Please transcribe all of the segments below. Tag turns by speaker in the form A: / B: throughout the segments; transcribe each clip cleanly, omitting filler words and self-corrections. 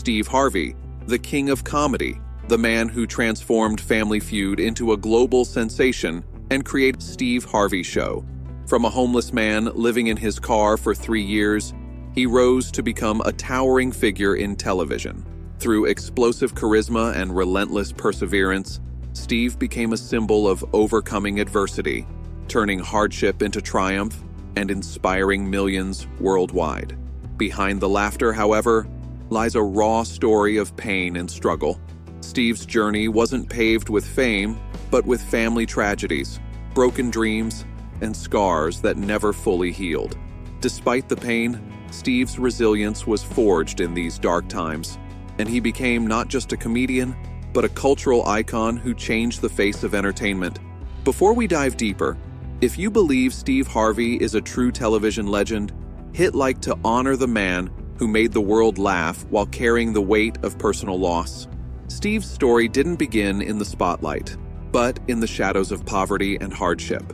A: Steve Harvey, the king of comedy, the man who transformed Family Feud into a global sensation and created Steve Harvey Show. From a homeless man living in his car for 3 years, he rose to become a towering figure in television. Through explosive charisma and relentless perseverance, Steve became a symbol of overcoming adversity, turning hardship into triumph and inspiring millions worldwide. Behind the laughter, however, lies a raw story of pain and struggle. Steve's journey wasn't paved with fame, but with family tragedies, broken dreams, and scars that never fully healed. Despite the pain, Steve's resilience was forged in these dark times, and he became not just a comedian, but a cultural icon who changed the face of entertainment. Before we dive deeper, if you believe Steve Harvey is a true television legend, hit like to honor the man who made the world laugh while carrying the weight of personal loss. Steve's story didn't begin in the spotlight, but in the shadows of poverty and hardship.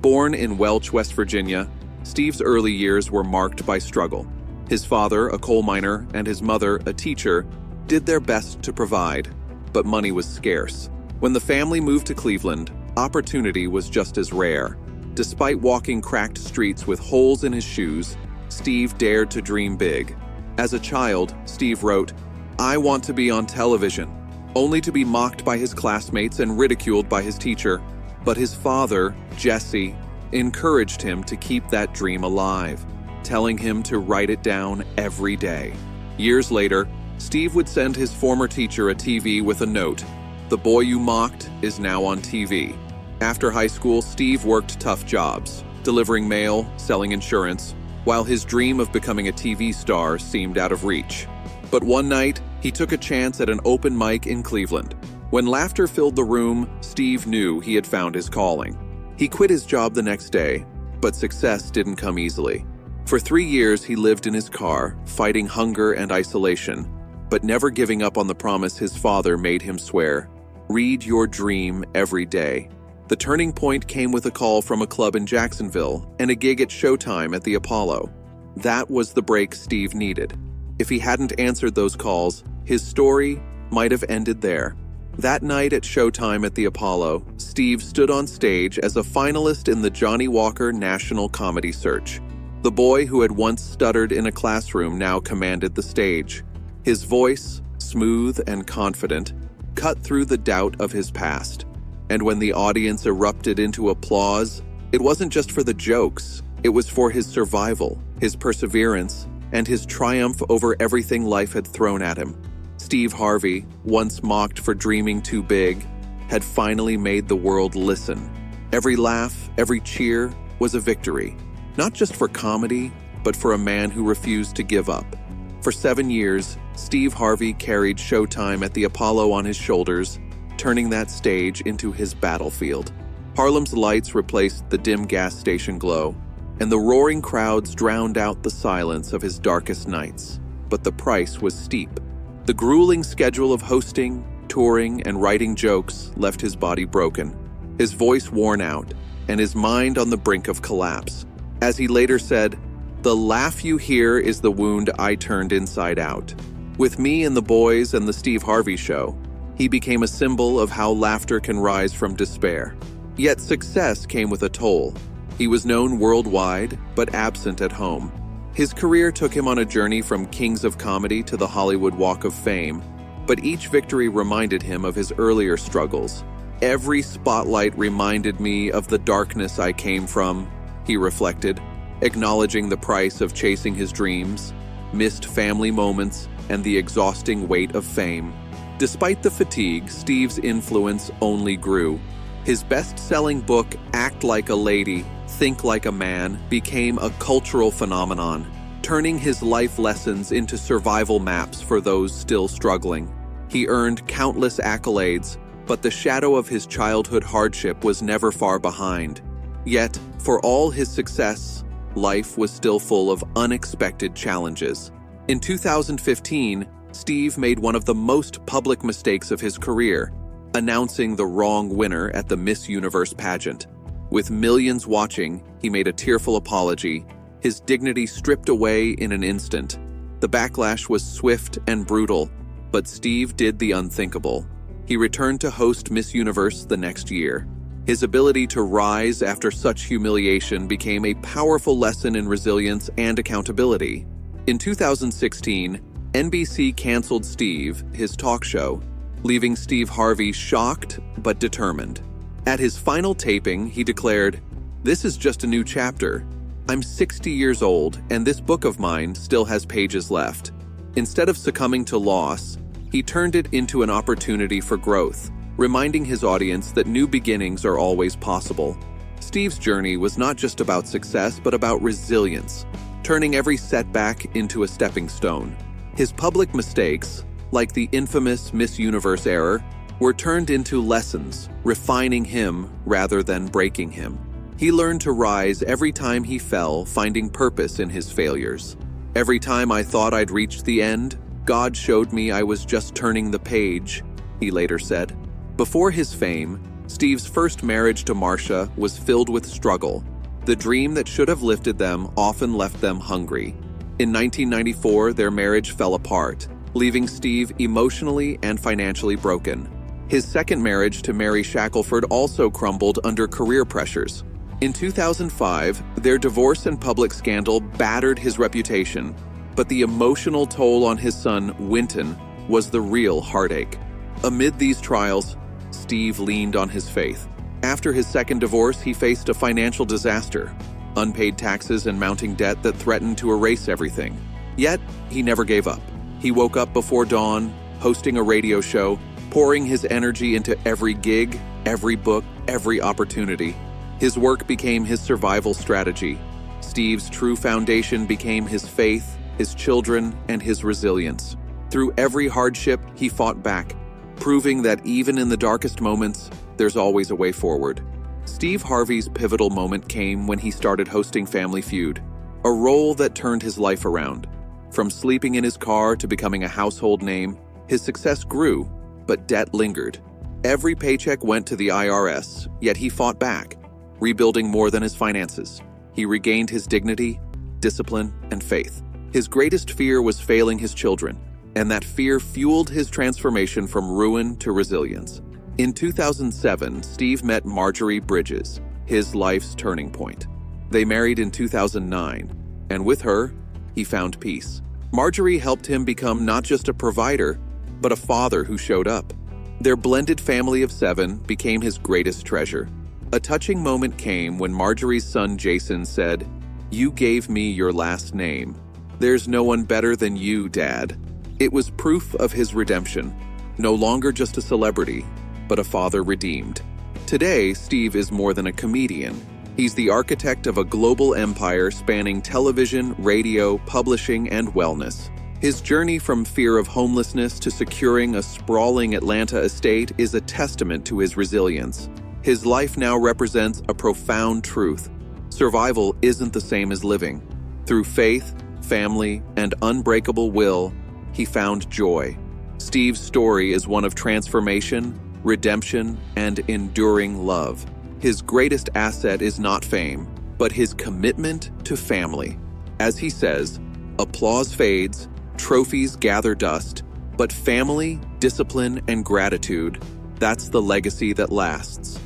A: Born in Welch, West Virginia, Steve's early years were marked by struggle. His father, a coal miner, and his mother, a teacher, did their best to provide, but money was scarce. When the family moved to Cleveland, opportunity was just as rare. Despite walking cracked streets with holes in his shoes, Steve dared to dream big. As a child, Steve wrote, "I want to be on television," only to be mocked by his classmates and ridiculed by his teacher. But his father, Jesse, encouraged him to keep that dream alive, telling him to write it down every day. Years later, Steve would send his former teacher a TV with a note, "The boy you mocked is now on TV." After high school, Steve worked tough jobs, delivering mail, selling insurance, while his dream of becoming a TV star seemed out of reach. But one night, he took a chance at an open mic in Cleveland. When laughter filled the room, Steve knew he had found his calling. He quit his job the next day, but success didn't come easily. For 3 years, he lived in his car, fighting hunger and isolation, but never giving up on the promise his father made him swear: "Read your dream every day." The turning point came with a call from a club in Jacksonville and a gig at Showtime at the Apollo. That was the break Steve needed. If he hadn't answered those calls, his story might have ended there. That night at Showtime at the Apollo, Steve stood on stage as a finalist in the Johnny Walker National Comedy Search. The boy who had once stuttered in a classroom now commanded the stage. His voice, smooth and confident, cut through the doubt of his past. And when the audience erupted into applause, it wasn't just for the jokes, it was for his survival, his perseverance, and his triumph over everything life had thrown at him. Steve Harvey, once mocked for dreaming too big, had finally made the world listen. Every laugh, every cheer was a victory, not just for comedy, but for a man who refused to give up. For 7 years, Steve Harvey carried Showtime at the Apollo on his shoulders, turning that stage into his battlefield. Harlem's lights replaced the dim gas station glow, and the roaring crowds drowned out the silence of his darkest nights. But the price was steep. The grueling schedule of hosting, touring, and writing jokes left his body broken, his voice worn out, and his mind on the brink of collapse. As he later said, "The laugh you hear is the wound I turned inside out." With me and the boys and the Steve Harvey Show, he became a symbol of how laughter can rise from despair. Yet success came with a toll. He was known worldwide, but absent at home. His career took him on a journey from kings of comedy to the Hollywood Walk of Fame, but each victory reminded him of his earlier struggles. "Every spotlight reminded me of the darkness I came from," he reflected, acknowledging the price of chasing his dreams, missed family moments, and the exhausting weight of fame. Despite the fatigue, Steve's influence only grew. His best-selling book, Act Like a Lady, Think Like a Man, became a cultural phenomenon, turning his life lessons into survival maps for those still struggling. He earned countless accolades, but the shadow of his childhood hardship was never far behind. Yet, for all his success, life was still full of unexpected challenges. In 2015, Steve made one of the most public mistakes of his career, announcing the wrong winner at the Miss Universe pageant. With millions watching, he made a tearful apology, his dignity stripped away in an instant. The backlash was swift and brutal, but Steve did the unthinkable. He returned to host Miss Universe the next year. His ability to rise after such humiliation became a powerful lesson in resilience and accountability. In 2016, NBC canceled Steve, his talk show, leaving Steve Harvey shocked but determined. At his final taping, he declared, "This is just a new chapter. I'm 60 years old, and this book of mine still has pages left." Instead of succumbing to loss, he turned it into an opportunity for growth, reminding his audience that new beginnings are always possible. Steve's journey was not just about success, but about resilience, turning every setback into a stepping stone. His public mistakes, like the infamous Miss Universe error, were turned into lessons, refining him rather than breaking him. He learned to rise every time he fell, finding purpose in his failures. "Every time I thought I'd reached the end, God showed me I was just turning the page," he later said. Before his fame, Steve's first marriage to Marcia was filled with struggle. The dream that should have lifted them often left them hungry. In 1994, their marriage fell apart, leaving Steve emotionally and financially broken. His second marriage to Mary Shackelford also crumbled under career pressures. In 2005, their divorce and public scandal battered his reputation, but the emotional toll on his son, Winton, was the real heartache. Amid these trials, Steve leaned on his faith. After his second divorce, he faced a financial disaster, unpaid taxes and mounting debt that threatened to erase everything. Yet, he never gave up. He woke up before dawn, hosting a radio show, pouring his energy into every gig, every book, every opportunity. His work became his survival strategy. Steve's true foundation became his faith, his children, and his resilience. Through every hardship, he fought back, proving that even in the darkest moments, there's always a way forward. Steve Harvey's pivotal moment came when he started hosting Family Feud, a role that turned his life around. From sleeping in his car to becoming a household name, his success grew, but debt lingered. Every paycheck went to the IRS, yet he fought back, rebuilding more than his finances. He regained his dignity, discipline, and faith. His greatest fear was failing his children, and that fear fueled his transformation from ruin to resilience. In 2007, Steve met Marjorie Bridges, his life's turning point. They married in 2009, and with her, he found peace. Marjorie helped him become not just a provider, but a father who showed up. Their blended family of 7 became his greatest treasure. A touching moment came when Marjorie's son Jason said, "You gave me your last name. There's no one better than you, Dad." It was proof of his redemption, no longer just a celebrity, but a father redeemed. Today, Steve is more than a comedian. He's the architect of a global empire spanning television, radio, publishing, and wellness. His journey from fear of homelessness to securing a sprawling Atlanta estate is a testament to his resilience. His life now represents a profound truth. Survival isn't the same as living. Through faith, family, and unbreakable will, he found joy. Steve's story is one of transformation, redemption, and enduring love. His greatest asset is not fame, but his commitment to family. As he says, applause fades, trophies gather dust, but family, discipline, and gratitude, that's the legacy that lasts.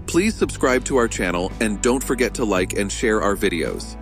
A: Please subscribe to our channel and don't forget to like and share our videos.